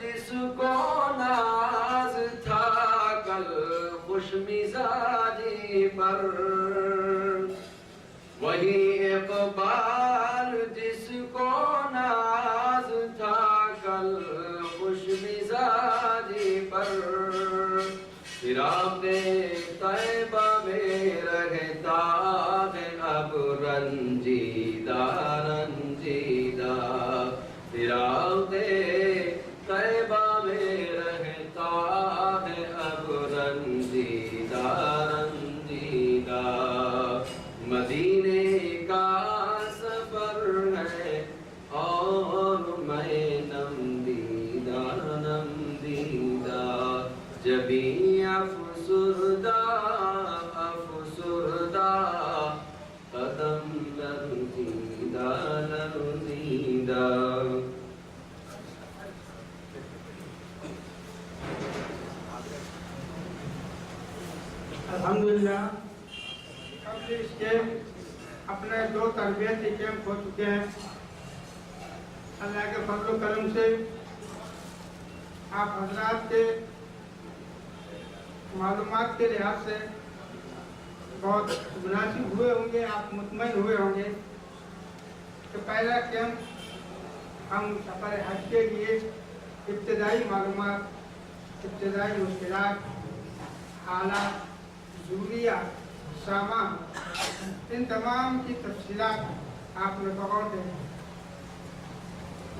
جس کو ناز تھا کل خوش مزاجی پر، وہی اقبال جس کو ناز تھا کل خوش مزاجی پر، فراق طیبہ میں رہتا ہے اب رنجیدہ رنجیدہ، فراق طیبہ میں رہتا ہے اب رنجیدہ رنجیدہ، مدینے کا سفر ہے اور میں نم دیدہ نم دیدہ، جبھی افسردہ افسردہ قدم لرزیدہ لرزیدہ۔ الحمدللہ قبل اس کے اپنے 2 تربیتی کیمپ ہو چکے ہیں۔ اللہ کے فضل و کرم سے آپ حضرات کے معلومات کے لحاظ سے بہت مناسب ہوئے ہوں گے، آپ مطمئن ہوئے ہوں گے کہ پہلا کیمپ ہم سفر حج کے لیے ابتدائی معلومات، ابتدائی مشکلات، حالات، ضروریات، سامان، ان تمام کی تفصیلات آپ نے بغور دیں۔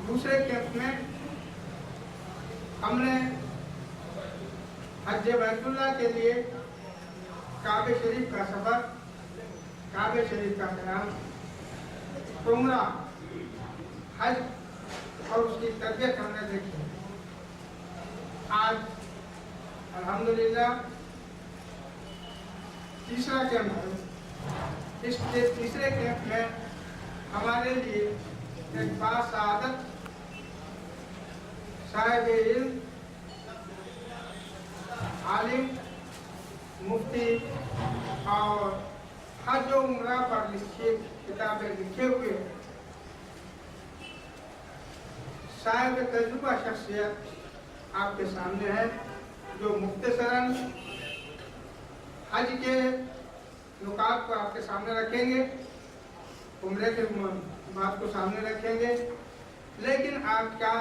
دوسرے کیمپ میں ہم نے حج بیت اللہ کے لیے کعبہ شریف کا سفر، کعبہ شریف کا قیام، عمرہ، حج اور اس کی تربیت ہم نے دیکھی۔ آج الحمدللہ تیسرا کیمپ ہے۔ اس تیسرے کیمپ میں ہمارے لیے ایک باسعادت صاحب علم، عالم، مفتی اور حج و عمرہ پر لکھی کتابیں لکھے ہوئے صاحب تجربہ شخصیت آپ کے سامنے ہے، جو مختصراً حج کے نکات کو آپ کے سامنے رکھیں گے، عمرے کے بات کو سامنے رکھیں گے، لیکن آج کا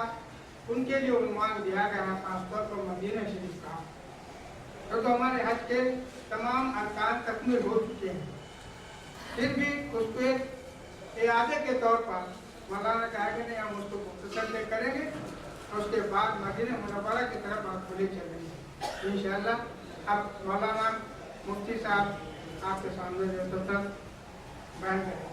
ان کے لیے عنوان دیا گیا ہے خاص طور پر مدینہ شریف کا، تو ہمارے حج کے تمام ارکان تکمیل ہو چکے ہیں، پھر بھی اس کو ایک اعادے کے طور پر مولانا کہا کہ نہیں ہم اس کو مختصر سے کریں گے اور اس کے بعد مدینہ منورہ کی طرف آپ کھلے چلیں گے انشاءاللہ۔ اب مولانا مفتی صاحب آپ کے سامنے جو تفصیل بیان کریں۔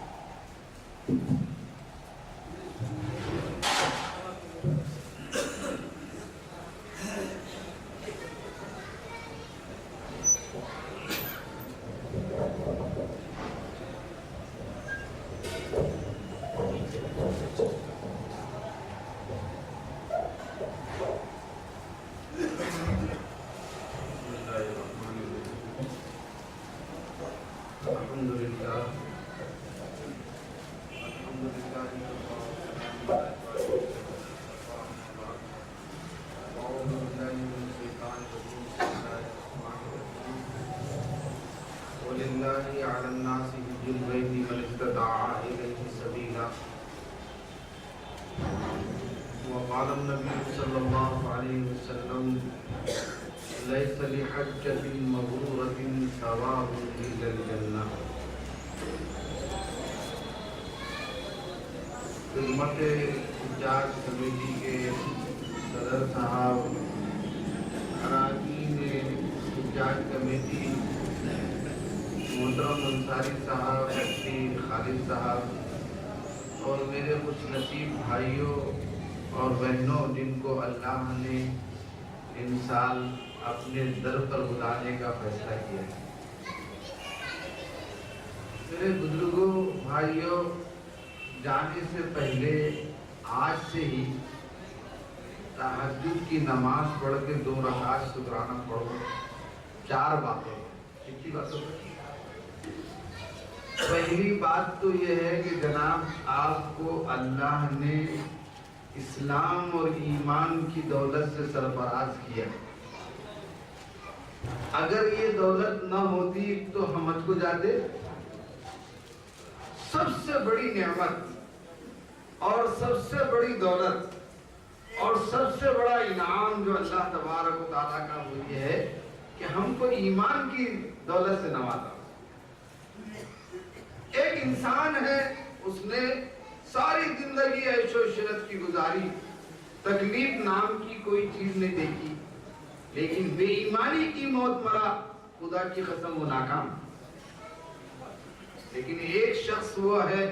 وَلِلَّهِ عَلَى النَّاسِ حِجُّ الْبَيْتِ مَنِ اسْتَطَاعَ إِلَيْهِ سَبِيلًا وقال النبي صلى الله عليه وسلم ليس لحجة مبرورة ثواب إلا الجنة۔ خدمت حجاج کمیٹی کے صدر صاحب، اراکین حجاج کمیٹی محترم انصاری صاحب، مفتی خالد صاحب اور میرے خوش نصیب بھائیوں اور بہنوں جن کو اللہ نے ان سال اپنے در پر بلانے کا فیصلہ کیا ہے، میرے بزرگوں، بھائیوں، جانے سے پہلے آج سے ہی تہجد کی نماز پڑھ کے 2 رکعت شکرانہ پڑھو 4 باتوں پر۔ کتنی باتوں پر؟ پہلی بات تو یہ ہے کہ جناب آپ کو اللہ نے اسلام اور ایمان کی دولت سے سرفراز کیا۔ اگر یہ دولت نہ ہوتی تو ہم حج کو جاتے۔ سب سے بڑی نعمت اور سب سے بڑی دولت اور سب سے بڑا انعام جو اللہ تبارک و تعالیٰ کا وہ یہ ہے کہ ہم کو ایمان کی دولت سے نوازا۔ ایک انسان ہے، اس نے ساری زندگی عیش و عشرت کی گزاری، تکلیف نام کی کوئی چیز نہیں دیکھی، لیکن بے ایمانی کی موت مرا، خدا کی قسم وہ ناکام۔ لیکن ایک شخص وہ ہے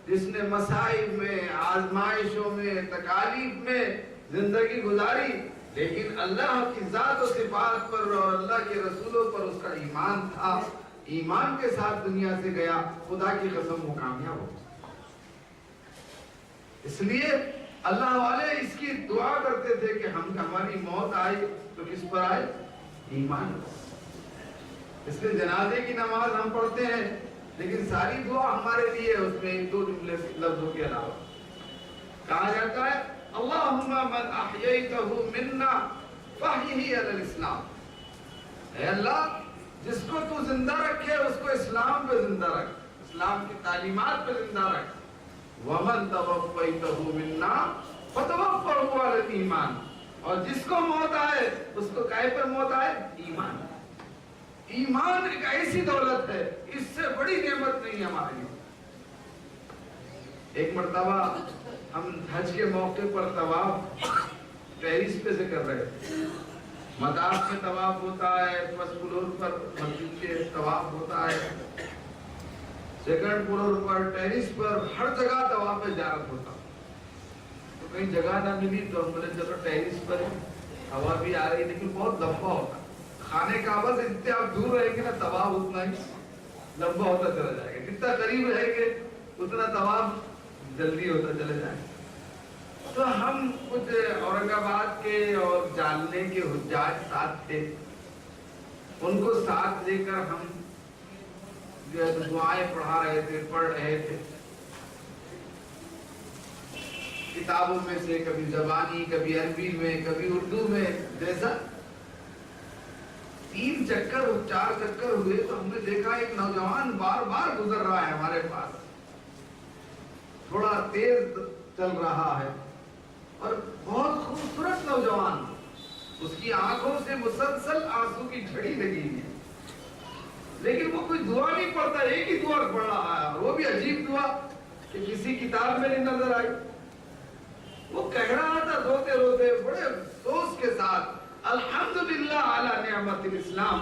جس نے مصائب میں، آزمائشوں میں، تکالیف میں زندگی گزاری، لیکن اللہ کی ذات و صفات پر اور اللہ کے رسولوں پر اس کا ایمان تھا، ایمان کے ساتھ دنیا سے گیا، خدا کی قسم وہ کامیاب ہو۔ اس لیے اللہ والے اس کی دعا کرتے تھے کہ ہماری موت آئے تو کس پر آئے؟ ایمان۔ اس لیے جنازے کی نماز ہم پڑھتے ہیں، لیکن ساری دعا ہمارے لیے اس میں ایک دو جملے لفظوں کے علاوہ کہا جاتا ہے اللہم من احییتہ منا فاحیہ علی الاسلام۔ اے اللہ، جس کو تو زندہ رکھے اس کو اسلام پہ زندہ رکھ، اسلام کی تعلیمات پہ زندہ رکھ۔ ومن توفیتہ منا فتوفہ علی الایمان، اور جس کو موت آئے اس کو کائے پر موت آئے؟ ایمان۔ ایمان ایک ایسی دولت ہے، اس سے بڑی نعمت نہیں ہے ہمارے لیے۔ ایک مرتبہ ہم حج کے موقع پر طواف ٹیرس پہ سے کر رہے تھے۔ مطاف میں طواف ہوتا ہے، فرسٹ فلور پر مسجد کے طواف ہوتا ہے، سیکنڈ فلور پر، ٹیرس پر، ہر جگہ طواف زیارت ہوتا۔ تو کہیں جگہ نہ ملی تو ہم بولے چلو ٹیرس پر، ہوا بھی آ رہی لیکن بہت لمبا ہوتا، خانے کعبہ سے جتنے آپ دور رہیں گے نا طواف اتنا ہی لمبا ہوتا چلا جائے گا، جتنا قریب رہیں گے اتنا طواف جلدی ہوتا چلا جائے گا۔ تو ہم کچھ اورنگ آباد کے اور جالنے کے حجاج ساتھ تھے، ان کو ساتھ لے کر ہم جو ہے دعائیں پڑھ رہے تھے کتابوں میں سے، کبھی زبانی، کبھی عربی میں، کبھی اردو میں، جیسا 3 چکر 4 چکر ہوئے تو ہم نے دیکھا ایک نوجوان بار بار گزر رہا ہے ہمارے پاس، تھوڑا تیز چل رہا ہے اور بہت خوبصورت نوجوان، اس کی آنکھوں سے مسلسل آنسو کی جھڑی لگی ہے، لیکن وہ کوئی دعا نہیں پڑھتا، ایک ہی دعا پڑھ رہا ہے، وہ بھی عجیب دعا کہ کسی کتاب میں نہیں نظر آئی۔ وہ کہہ رہا تھا روتے روتے بڑے افسوس کے ساتھ الحمدللہ علی نعمت الاسلام،